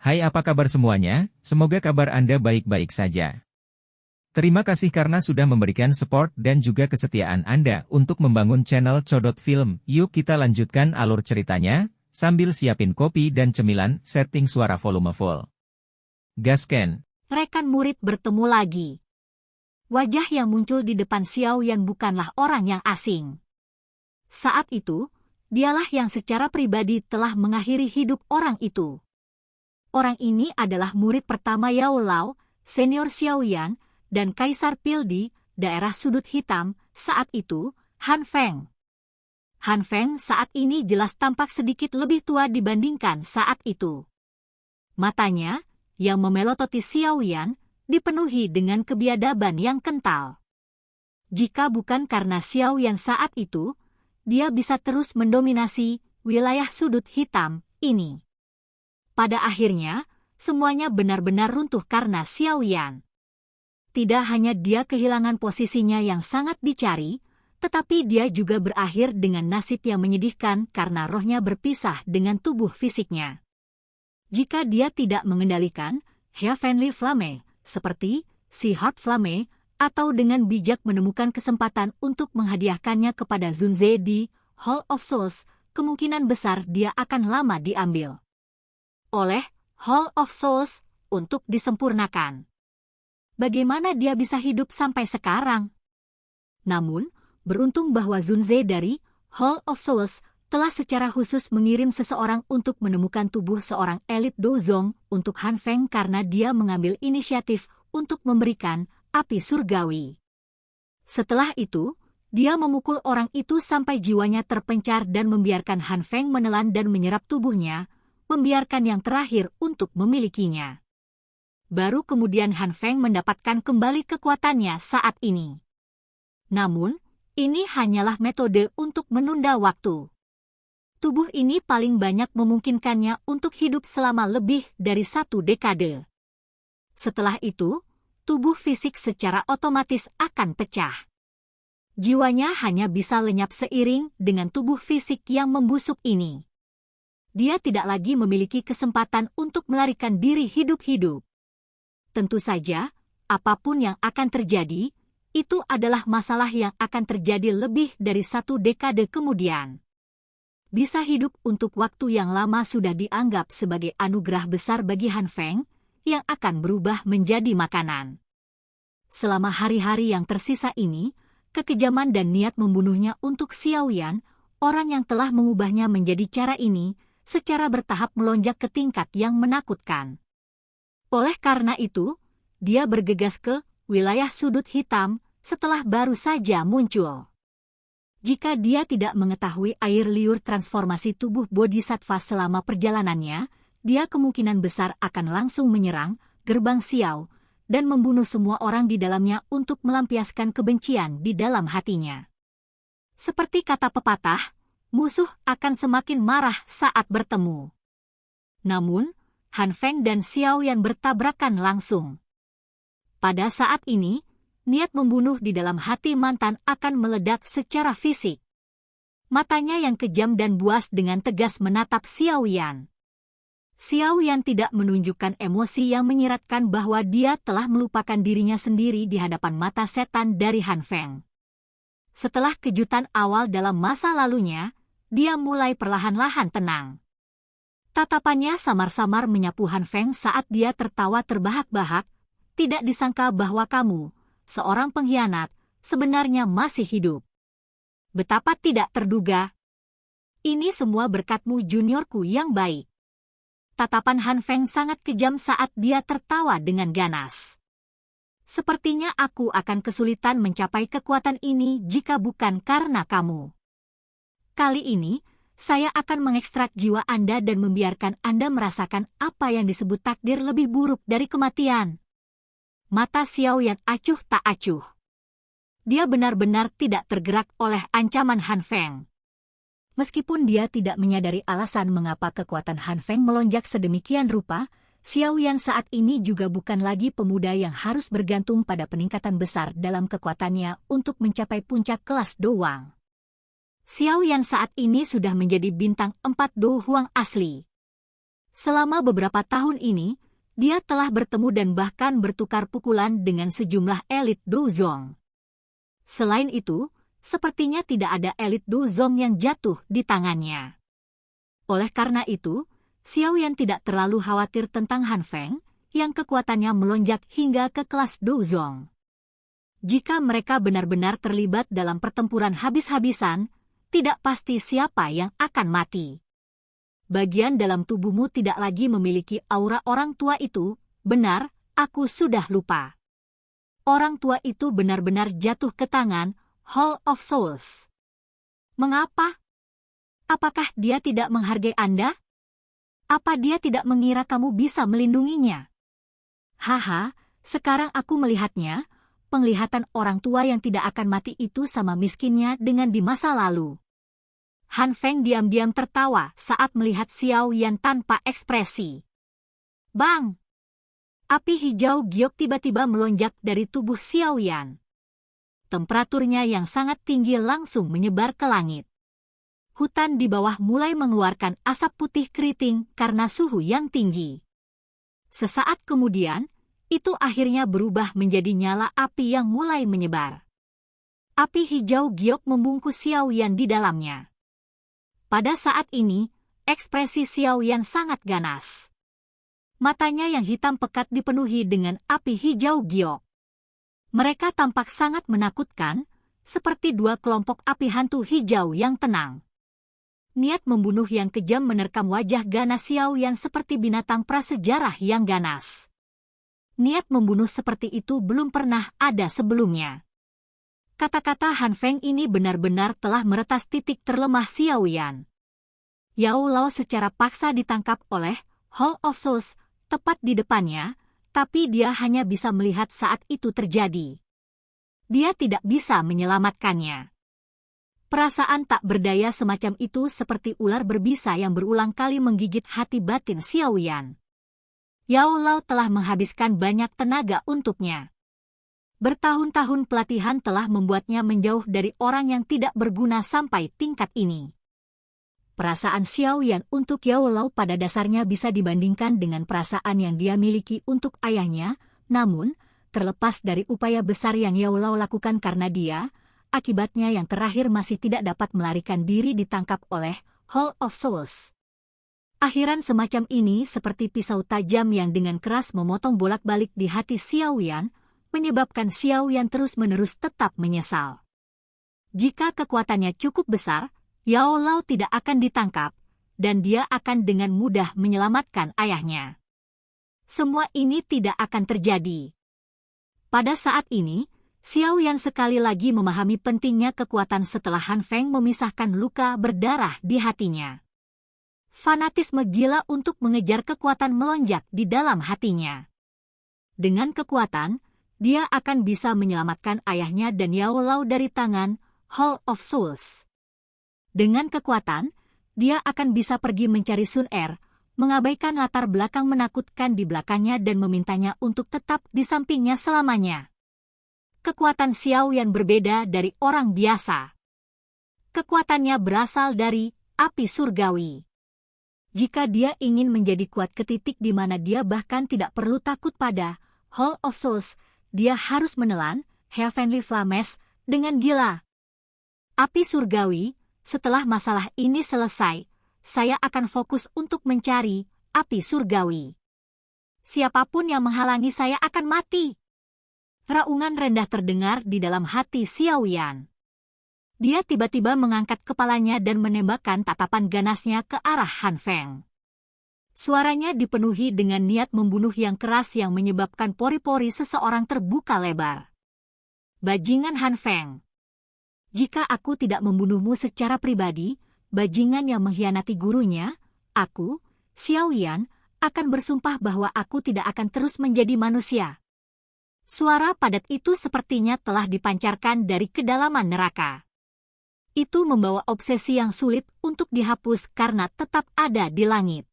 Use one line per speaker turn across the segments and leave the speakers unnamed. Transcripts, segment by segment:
Hai, apa kabar semuanya? Semoga kabar Anda baik-baik saja. Terima kasih karena sudah memberikan support dan juga kesetiaan Anda untuk membangun channel Codot Film. Yuk kita lanjutkan alur ceritanya, sambil siapin kopi dan cemilan, setting suara volume full. Gasken.
Rekan murid bertemu lagi. Wajah yang muncul di depan Xiao Yan bukanlah orang yang asing. Saat itu, dialah yang secara pribadi telah mengakhiri hidup orang itu. Orang ini adalah murid pertama Yao Lao, senior Xiao Yan, dan Kaisar Pil di daerah sudut hitam, saat itu, Han Feng. Han Feng saat ini jelas tampak sedikit lebih tua dibandingkan saat itu. Matanya, yang memelototi Xiao Yan, dipenuhi dengan kebiadaban yang kental. Jika bukan karena Xiao Yan saat itu, dia bisa terus mendominasi wilayah sudut hitam ini. Pada akhirnya, semuanya benar-benar runtuh karena Xiao Yan. Tidak hanya dia kehilangan posisinya yang sangat dicari, tetapi dia juga berakhir dengan nasib yang menyedihkan karena rohnya berpisah dengan tubuh fisiknya. Jika dia tidak mengendalikan Heavenly Flame, seperti si Heart Flame, atau dengan bijak menemukan kesempatan untuk menghadiahkannya kepada Zunze di Hall of Souls, kemungkinan besar dia akan lama diambil oleh Hall of Souls untuk disempurnakan. Bagaimana dia bisa hidup sampai sekarang? Namun, beruntung bahwa Zunze dari Hall of Souls telah secara khusus mengirim seseorang untuk menemukan tubuh seorang elit Dozong untuk Han Feng karena dia mengambil inisiatif untuk memberikan api surgawi. Setelah itu, dia memukul orang itu sampai jiwanya terpencar dan membiarkan Han Feng menelan dan menyerap tubuhnya, membiarkan yang terakhir untuk memilikinya. Baru kemudian Han Feng mendapatkan kembali kekuatannya saat ini. Namun, ini hanyalah metode untuk menunda waktu. Tubuh ini paling banyak memungkinkannya untuk hidup selama lebih dari 1 dekade. Setelah itu, tubuh fisik secara otomatis akan pecah. Jiwanya hanya bisa lenyap seiring dengan tubuh fisik yang membusuk ini. Dia tidak lagi memiliki kesempatan untuk melarikan diri hidup-hidup. Tentu saja, apapun yang akan terjadi, itu adalah masalah yang akan terjadi lebih dari 1 dekade kemudian. Bisa hidup untuk waktu yang lama sudah dianggap sebagai anugerah besar bagi Han Feng, yang akan berubah menjadi makanan. Selama hari-hari yang tersisa ini, kekejaman dan niat membunuhnya untuk Xiao Yan, orang yang telah mengubahnya menjadi cara ini, secara bertahap melonjak ke tingkat yang menakutkan. Oleh karena itu, dia bergegas ke wilayah sudut hitam setelah baru saja muncul. Jika dia tidak mengetahui air liur transformasi tubuh bodhisattva selama perjalanannya, dia kemungkinan besar akan langsung menyerang gerbang Xiao dan membunuh semua orang di dalamnya untuk melampiaskan kebencian di dalam hatinya. Seperti kata pepatah, musuh akan semakin marah saat bertemu. Namun, Han Feng dan Xiao Yan bertabrakan langsung. Pada saat ini, niat membunuh di dalam hati mantan akan meledak secara fisik. Matanya yang kejam dan buas dengan tegas menatap Xiao Yan. Xiao Yan tidak menunjukkan emosi yang menyiratkan bahwa dia telah melupakan dirinya sendiri di hadapan mata setan dari Han Feng. Setelah kejutan awal dalam masa lalunya, dia mulai perlahan-lahan tenang. Tatapannya samar-samar menyapu Han Feng saat dia tertawa terbahak-bahak. Tidak disangka bahwa kamu, seorang pengkhianat, sebenarnya masih hidup. Betapa tidak terduga. Ini semua berkatmu juniorku yang baik. Tatapan Han Feng sangat kejam saat dia tertawa dengan ganas. Sepertinya aku akan kesulitan mencapai kekuatan ini jika bukan karena kamu. Kali ini, saya akan mengekstrak jiwa Anda dan membiarkan Anda merasakan apa yang disebut takdir lebih buruk dari kematian. Mata Xiao Yan acuh tak acuh. Dia benar-benar tidak tergerak oleh ancaman Han Feng. Meskipun dia tidak menyadari alasan mengapa kekuatan Han Feng melonjak sedemikian rupa, Xiao Yan saat ini juga bukan lagi pemuda yang harus bergantung pada peningkatan besar dalam kekuatannya untuk mencapai puncak kelas Do Huang. Xiao Yan saat ini sudah menjadi bintang 4 Do Huang asli. Selama beberapa tahun ini, dia telah bertemu dan bahkan bertukar pukulan dengan sejumlah elit Duzong. Selain itu, sepertinya tidak ada elit Duzong yang jatuh di tangannya. Oleh karena itu, Xiao Yan tidak terlalu khawatir tentang Han Feng, yang kekuatannya melonjak hingga ke kelas Duzong. Jika mereka benar-benar terlibat dalam pertempuran habis-habisan, tidak pasti siapa yang akan mati. Bagian dalam tubuhmu tidak lagi memiliki aura orang tua itu, benar, aku sudah lupa. Orang tua itu benar-benar jatuh ke tangan Hall of Souls. Mengapa? Apakah dia tidak menghargai Anda? Apa dia tidak mengira kamu bisa melindunginya? Haha, sekarang aku melihatnya, penglihatan orang tua yang tidak akan mati itu sama miskinnya dengan di masa lalu. Han Feng diam-diam tertawa saat melihat Xiao Yan tanpa ekspresi. Bang! Api hijau giok tiba-tiba melonjak dari tubuh Xiao Yan. Temperaturnya yang sangat tinggi langsung menyebar ke langit. Hutan di bawah mulai mengeluarkan asap putih keriting karena suhu yang tinggi. Sesaat kemudian, itu akhirnya berubah menjadi nyala api yang mulai menyebar. Api hijau giok membungkus Xiao Yan di dalamnya. Pada saat ini, ekspresi Xiao Yan sangat ganas. Matanya yang hitam pekat dipenuhi dengan api hijau giok. Mereka tampak sangat menakutkan, seperti dua kelompok api hantu hijau yang tenang. Niat membunuh yang kejam menerkam wajah ganas Xiao Yan seperti binatang prasejarah yang ganas. Niat membunuh seperti itu belum pernah ada sebelumnya. Kata-kata Han Feng ini benar-benar telah meretas titik terlemah Xiao Yan. Yao Lao secara paksa ditangkap oleh Hall of Souls tepat di depannya, tapi dia hanya bisa melihat saat itu terjadi. Dia tidak bisa menyelamatkannya. Perasaan tak berdaya semacam itu seperti ular berbisa yang berulang kali menggigit hati batin Xiao Yan. Yao Lao telah menghabiskan banyak tenaga untuknya. Bertahun-tahun pelatihan telah membuatnya menjauh dari orang yang tidak berguna sampai tingkat ini. Perasaan Xiao Yan untuk Yao Lao pada dasarnya bisa dibandingkan dengan perasaan yang dia miliki untuk ayahnya, namun, terlepas dari upaya besar yang Yao Lao lakukan karena dia, akibatnya yang terakhir masih tidak dapat melarikan diri ditangkap oleh Hall of Souls. Akhiran semacam ini seperti pisau tajam yang dengan keras memotong bolak-balik di hati Xiao Yan, menyebabkan Xiao Yan terus-menerus tetap menyesal. Jika kekuatannya cukup besar, Yao Lao tidak akan ditangkap, dan dia akan dengan mudah menyelamatkan ayahnya. Semua ini tidak akan terjadi. Pada saat ini, Xiao Yan sekali lagi memahami pentingnya kekuatan setelah Han Feng memisahkan luka berdarah di hatinya. Fanatisme gila untuk mengejar kekuatan melonjak di dalam hatinya. Dengan kekuatan, dia akan bisa menyelamatkan ayahnya dan Yao Lao dari tangan Hall of Souls. Dengan kekuatan, dia akan bisa pergi mencari Sun Er, mengabaikan latar belakang menakutkan di belakangnya dan memintanya untuk tetap di sampingnya selamanya. Kekuatan Xiao Yan berbeda dari orang biasa. Kekuatannya berasal dari api surgawi. Jika dia ingin menjadi kuat ke titik di mana dia bahkan tidak perlu takut pada Hall of Souls, dia harus menelan Heavenly Flames dengan gila. Api surgawi, setelah masalah ini selesai, saya akan fokus untuk mencari api surgawi. Siapapun yang menghalangi saya akan mati. Raungan rendah terdengar di dalam hati Xiao Yan. Dia tiba-tiba mengangkat kepalanya dan menembakkan tatapan ganasnya ke arah Han Feng. Suaranya dipenuhi dengan niat membunuh yang keras yang menyebabkan pori-pori seseorang terbuka lebar. Bajingan Han Feng. Jika aku tidak membunuhmu secara pribadi, bajingan yang mengkhianati gurunya, aku, Xiao Yan, akan bersumpah bahwa aku tidak akan terus menjadi manusia. Suara padat itu sepertinya telah dipancarkan dari kedalaman neraka. Itu membawa obsesi yang sulit untuk dihapus karena tetap ada di langit.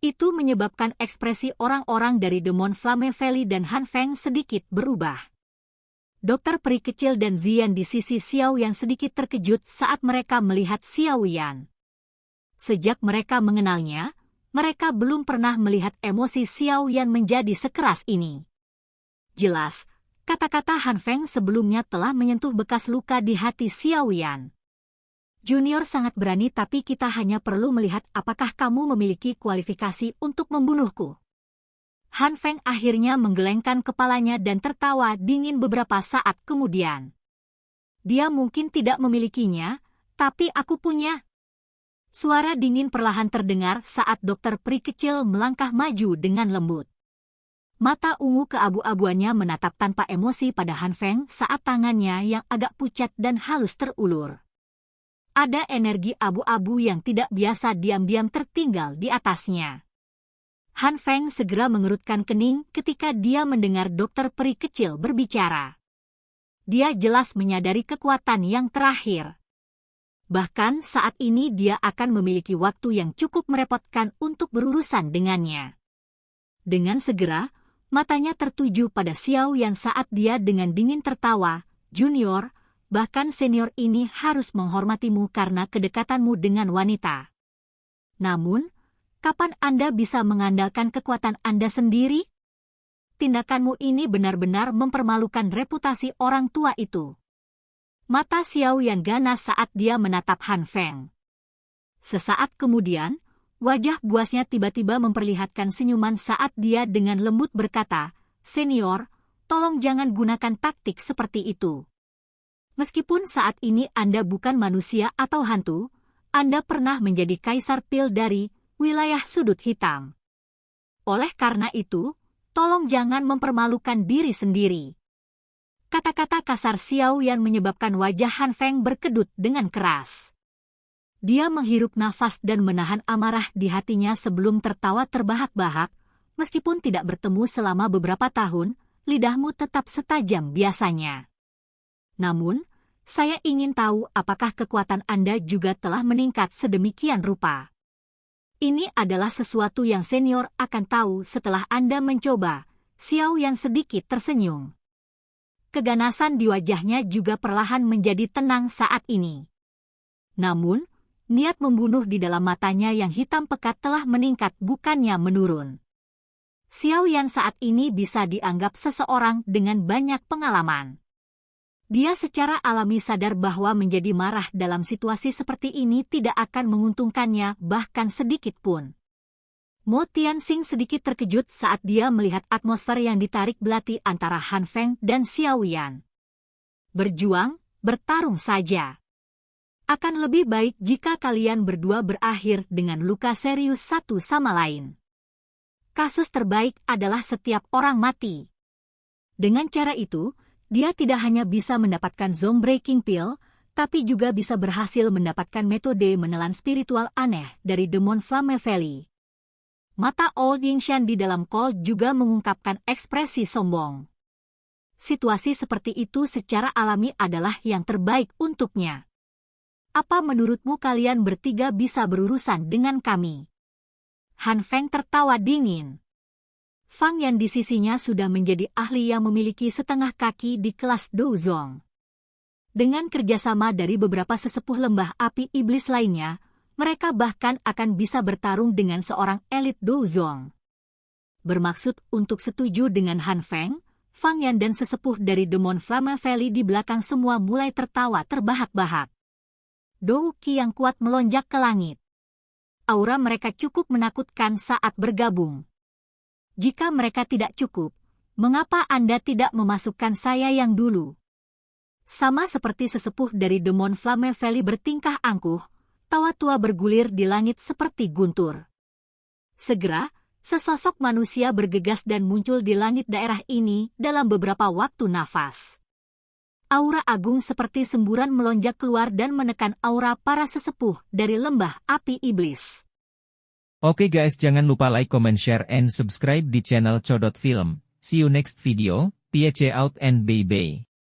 Itu menyebabkan ekspresi orang-orang dari Demon Flame Valley dan Han Feng sedikit berubah. Dokter peri kecil dan Zian di sisi Xiao Yan sedikit terkejut saat mereka melihat Xiao Yan. Sejak mereka mengenalnya, mereka belum pernah melihat emosi Xiao Yan menjadi sekeras ini. Jelas, kata-kata Han Feng sebelumnya telah menyentuh bekas luka di hati Xiao Yan. Junior sangat berani, tapi kita hanya perlu melihat apakah kamu memiliki kualifikasi untuk membunuhku. Han Feng akhirnya menggelengkan kepalanya dan tertawa dingin beberapa saat kemudian. Dia mungkin tidak memilikinya, tapi aku punya. Suara dingin perlahan terdengar saat dokter peri kecil melangkah maju dengan lembut. Mata ungu keabu-abuannya menatap tanpa emosi pada Han Feng saat tangannya yang agak pucat dan halus terulur. Ada energi abu-abu yang tidak biasa diam-diam tertinggal di atasnya. Han Feng segera mengerutkan kening ketika dia mendengar dokter peri kecil berbicara. Dia jelas menyadari kekuatan yang terakhir. Bahkan saat ini dia akan memiliki waktu yang cukup merepotkan untuk berurusan dengannya. Dengan segera, matanya tertuju pada Xiao Yan saat dia dengan dingin tertawa, "Junior, bahkan senior ini harus menghormatimu karena kedekatanmu dengan wanita. Namun, kapan Anda bisa mengandalkan kekuatan Anda sendiri? Tindakanmu ini benar-benar mempermalukan reputasi orang tua itu." Mata Xiao Yan ganas saat dia menatap Han Feng. Sesaat kemudian, wajah buasnya tiba-tiba memperlihatkan senyuman saat dia dengan lembut berkata, "Senior, tolong jangan gunakan taktik seperti itu. Meskipun saat ini Anda bukan manusia atau hantu, Anda pernah menjadi kaisar pil dari wilayah sudut hitam. Oleh karena itu, tolong jangan mempermalukan diri sendiri." Kata-kata kasar Xiao Yan menyebabkan wajah Han Feng berkedut dengan keras. Dia menghirup nafas dan menahan amarah di hatinya sebelum tertawa terbahak-bahak. "Meskipun tidak bertemu selama beberapa tahun, lidahmu tetap setajam biasanya. Namun, saya ingin tahu apakah kekuatan Anda juga telah meningkat sedemikian rupa. Ini adalah sesuatu yang senior akan tahu setelah Anda mencoba." Xiao Yan sedikit tersenyum. Keganasan di wajahnya juga perlahan menjadi tenang saat ini. Namun, niat membunuh di dalam matanya yang hitam pekat telah meningkat bukannya menurun. Xiao Yan saat ini bisa dianggap seseorang dengan banyak pengalaman. Dia secara alami sadar bahwa menjadi marah dalam situasi seperti ini tidak akan menguntungkannya bahkan sedikit pun. Mo Tianxing sedikit terkejut saat dia melihat atmosfer yang ditarik belati antara Han Feng dan Xiao Yan. "Berjuang, bertarung saja. Akan lebih baik jika kalian berdua berakhir dengan luka serius satu sama lain. Kasus terbaik adalah setiap orang mati." Dengan cara itu, dia tidak hanya bisa mendapatkan Zone Breaking Pill, tapi juga bisa berhasil mendapatkan metode menelan spiritual aneh dari Demon Flame Valley. Mata Old Yingshan di dalam kol juga mengungkapkan ekspresi sombong. Situasi seperti itu secara alami adalah yang terbaik untuknya. "Apa menurutmu kalian bertiga bisa berurusan dengan kami?" Han Feng tertawa dingin. Fang Yan di sisinya sudah menjadi ahli yang memiliki setengah kaki di kelas Douzong. Dengan kerjasama dari beberapa sesepuh lembah api iblis lainnya, mereka bahkan akan bisa bertarung dengan seorang elit Douzong. Bermaksud untuk setuju dengan Han Feng, Fang Yan dan sesepuh dari Demon Flame Valley di belakang semua mulai tertawa terbahak-bahak. Dou Qi yang kuat melonjak ke langit. Aura mereka cukup menakutkan saat bergabung. "Jika mereka tidak cukup, mengapa Anda tidak memasukkan saya yang dulu?" Sama seperti sesepuh dari Demon Flame Valley bertingkah angkuh, tawa tua bergulir di langit seperti guntur. Segera, sesosok manusia bergegas dan muncul di langit daerah ini dalam beberapa waktu nafas. Aura agung seperti semburan melonjak keluar dan menekan aura para sesepuh dari lembah api iblis.
Oke guys, jangan lupa like, comment, share, and subscribe di channel Codot Film. See you next video, peace out and bye-bye.